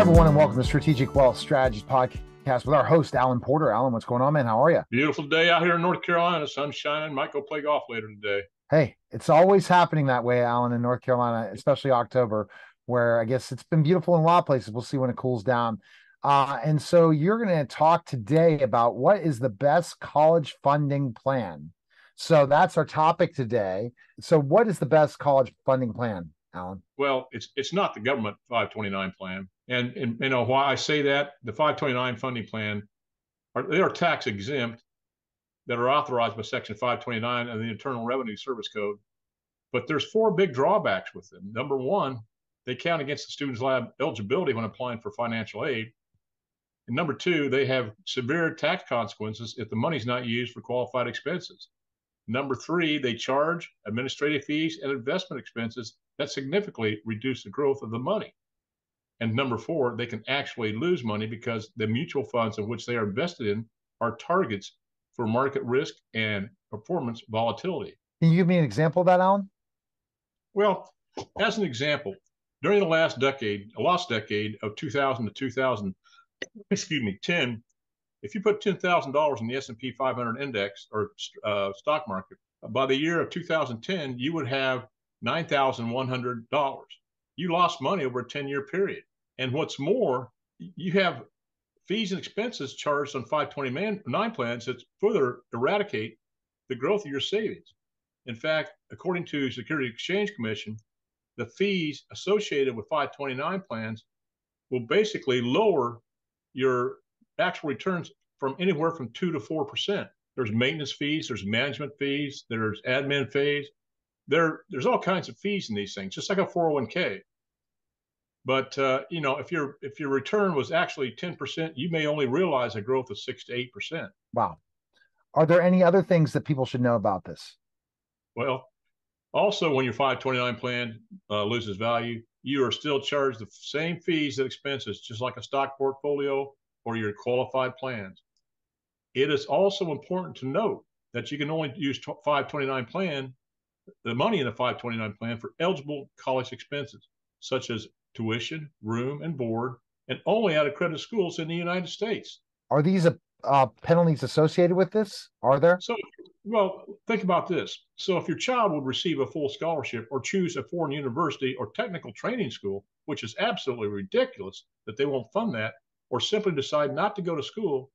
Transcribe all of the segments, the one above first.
everyone, and welcome to Strategic Wealth Strategies Podcast with our host, Alan Porter. Alan, what's going on, man? How are you? Beautiful day out here in North Carolina. Sun's shining. Might go play golf later today. Hey, it's always happening that way, Alan, in North Carolina, especially October, where I guess it's been beautiful in a lot of places. We'll see when it cools down. And so you're going to talk today about what is the best college funding plan. So that's our topic today. So what is the best college funding plan, Alan? Well, it's not the government 529 plan. And you know why I say that? The 529 funding plan, they are tax exempt that are authorized by Section 529 of the Internal Revenue Service Code. But there's four big drawbacks with them. Number one, they count against the student's eligibility when applying for financial aid. And number two, they have severe tax consequences if the money's not used for qualified expenses. Number three, they charge administrative fees and investment expenses that significantly reduce the growth of the money. And number four, they can actually lose money because the mutual funds in which they are invested in are targets for market risk and performance volatility. Can you give me an example of that, Alan? Well, as an example, during the lost decade of 2000 to 2010, if you put $10,000 in the S&P 500 index or stock market, by the year of 2010, you would have $9,100. You lost money over a 10-year period. And what's more, you have fees and expenses charged on 529 plans that further eradicate the growth of your savings. In fact, according to Securities and Exchange Commission, the fees associated with 529 plans will basically lower your actual returns from anywhere from 2 to 4%. There's maintenance fees, there's management fees, there's admin fees. There's all kinds of fees in these things, just like a 401k. But you know, if your return was actually 10%, you may only realize a growth of 6 to 8%. Wow. Are there any other things that people should know about this? Well, also when your 529 plan loses value, you are still charged the same fees and expenses, just like a stock portfolio or your qualified plans. It is also important to note that you can only use 529 plan, the money in the 529 plan, for eligible college expenses, such as tuition, room, and board, and only at accredited schools in the United States. Are these penalties associated with this? Are there? So, well, think about this. So if your child would receive a full scholarship or choose a foreign university or technical training school, which is absolutely ridiculous that they won't fund that, or simply decide not to go to school,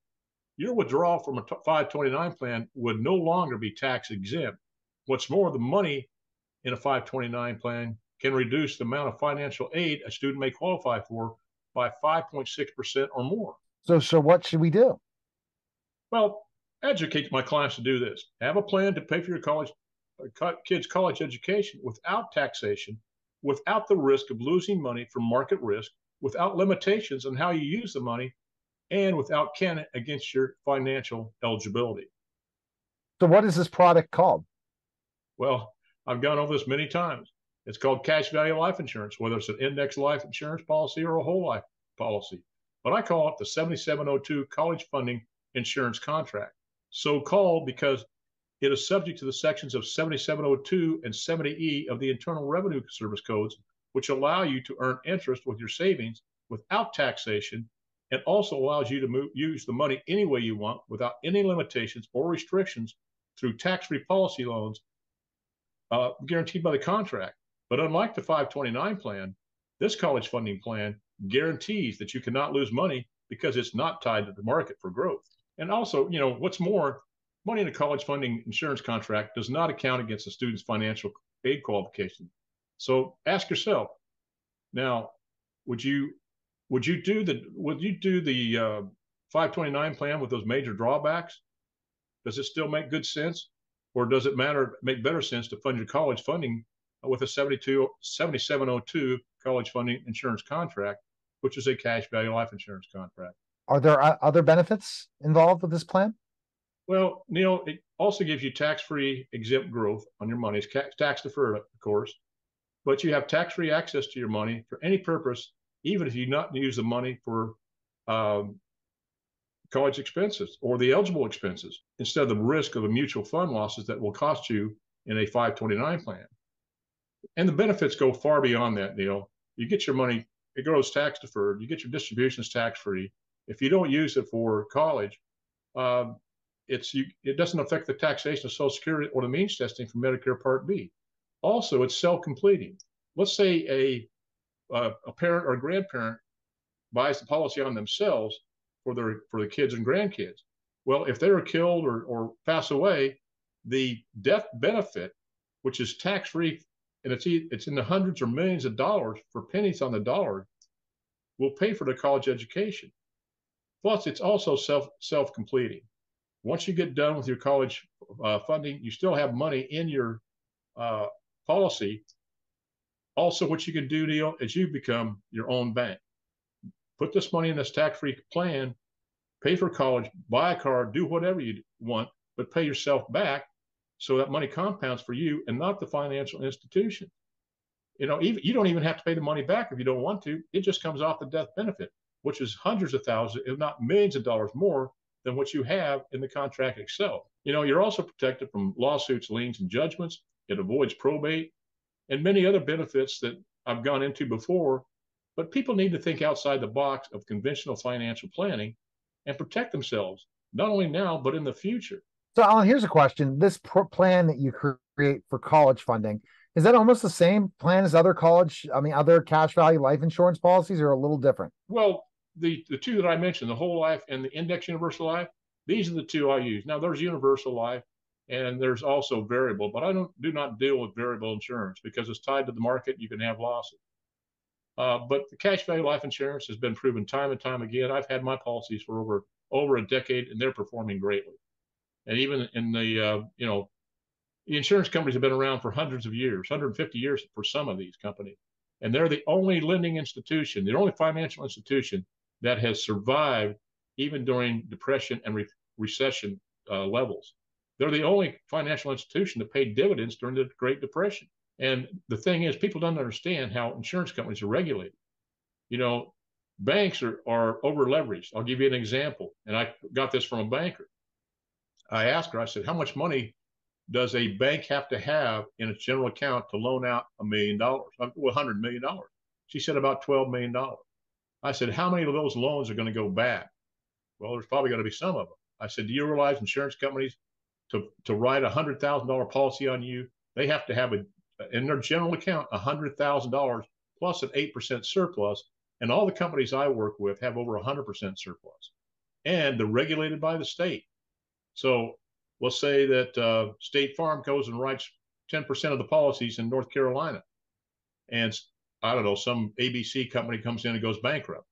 your withdrawal from a 529 plan would no longer be tax exempt. What's more, the money in a 529 plan can reduce the amount of financial aid a student may qualify for by 5.6% or more. So what should we do? Well, educate my clients to do this. Have a plan to pay for your kids' college education without taxation, without the risk of losing money from market risk, without limitations on how you use the money, and without counting against your financial eligibility. So what is this product called? Well, I've gone over this many times. It's called cash value life insurance, whether it's an index life insurance policy or a whole life policy. But I call it the 7702 college funding insurance contract. So called because it is subject to the sections of 7702 and 70E of the Internal Revenue Service codes, which allow you to earn interest with your savings without taxation, and also allows you to use the money any way you want without any limitations or restrictions through tax-free policy loans guaranteed by the contract. But unlike the 529 plan, this college funding plan guarantees that you cannot lose money because it's not tied to the market for growth. And also, you know, what's more, money in a college funding insurance contract does not account against the student's financial aid qualification. So ask yourself, now, would you do the 529 plan with those major drawbacks? Does it still make good sense? Or does it make better sense to fund your college funding with a 7702 college funding insurance contract, which is a cash value life insurance contract? Are there other benefits involved with this plan? Well, Neil, it also gives you tax-free exempt growth on your money. It's tax deferred, of course, but you have tax-free access to your money for any purpose, even if you not use the money for college expenses or the eligible expenses, instead of the risk of the mutual fund losses that will cost you in a 529 plan. And the benefits go far beyond that, Neil. You get your money it grows tax deferred. You get your distributions tax free. If you don't use it for college, it doesn't affect the taxation of Social Security or the means testing for Medicare Part B. Also, it's self-completing. Let's say a parent or a grandparent buys the policy on themselves for the kids and grandkids. Well, if they are killed or pass away, the death benefit, which is tax-free, and it's in the hundreds or millions of dollars for pennies on the dollar, will pay for the college education. Plus, it's also self-completing. Once you get done with your college funding, you still have money in your policy. Also, what you can do, Neil, is you become your own bank. Put this money in this tax-free plan, pay for college, buy a car, do whatever you want, but pay yourself back so that money compounds for you and not the financial institution. You don't even have to pay the money back if you don't want to. It just comes off the death benefit, which is hundreds of thousands, if not millions of dollars more than what you have in the contract itself. You're also protected from lawsuits, liens, and judgments. It avoids probate and many other benefits that I've gone into before. But people need to think outside the box of conventional financial planning and protect themselves, not only now, but in the future. So, Alan, here's a question. This plan that you create for college funding, is that almost the same plan as other cash value life insurance policies, or a little different? Well, the two that I mentioned, the whole life and the index universal life, these are the two I use. Now, there's universal life and there's also variable, but I do not deal with variable insurance because it's tied to the market. You can have losses. But the cash value life insurance has been proven time and time again. I've had my policies for over a decade, and they're performing greatly. And even in the insurance companies have been around for hundreds of years, 150 years for some of these companies. And they're the only lending institution, the only financial institution that has survived even during depression and recession levels. They're the only financial institution that paid dividends during the Great Depression. And the thing is, people don't understand how insurance companies are regulated. Banks are over leveraged. I'll give you an example. And I got this from a banker. I asked her, I said, how much money does a bank have to have in its general account to loan out $1 million, $100 million? She said about $12 million. I said, how many of those loans are going to go bad? Well, there's probably going to be some of them. I said, do you realize insurance companies to write a $100,000 policy on you, they have to have in their general account $100,000 plus an 8% surplus. And all the companies I work with have over 100% surplus. And they're regulated by the state. So let's say that State Farm goes and writes 10% of the policies in North Carolina. And I don't know, some ABC company comes in and goes bankrupt.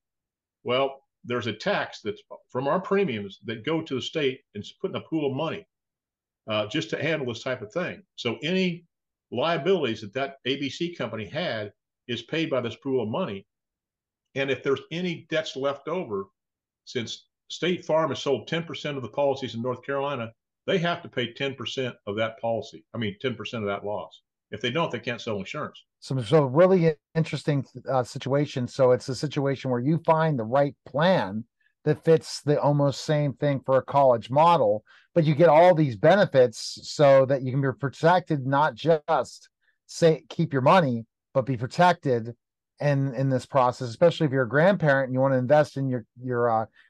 Well, there's a tax that's from our premiums that go to the state and it's put in a pool of money just to handle this type of thing. So any liabilities that ABC company had is paid by this pool of money. And if there's any debts left over, since State Farm has sold 10% of the policies in North Carolina, they have to pay 10% of that policy. 10% of that loss. If they don't, they can't sell insurance. So really interesting situation. So it's a situation where you find the right plan that fits the almost same thing for a college model, but you get all these benefits so that you can be protected, not just keep your money, but be protected in this process, especially if you're a grandparent and you want to invest in your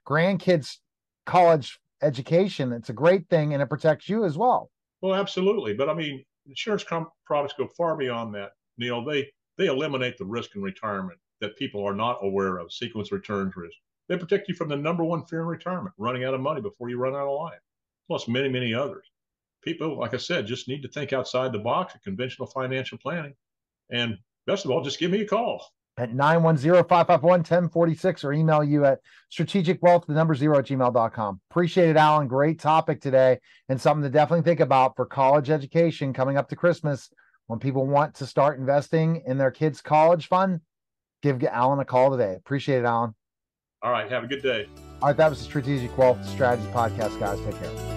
grandkids' college education. It's a great thing, and it protects you as well. Well, absolutely. But insurance products go far beyond that. They eliminate the risk in retirement that people are not aware of, sequence returns risk. They protect you from the number one fear in retirement, running out of money before you run out of life, plus many, many others. People, like I said, just need to think outside the box of conventional financial planning. And best of all, just give me a call at 910-551-1046 or email you at strategicwealth, the number 0 @gmail.com. Appreciate it, Alan. Great topic today, and something to definitely think about for college education coming up to Christmas. When people want to start investing in their kids' college fund, give Alan a call today. Appreciate it, Alan. All right. Have a good day. All right. That was the Strategic Wealth Strategy Podcast, guys. Take care.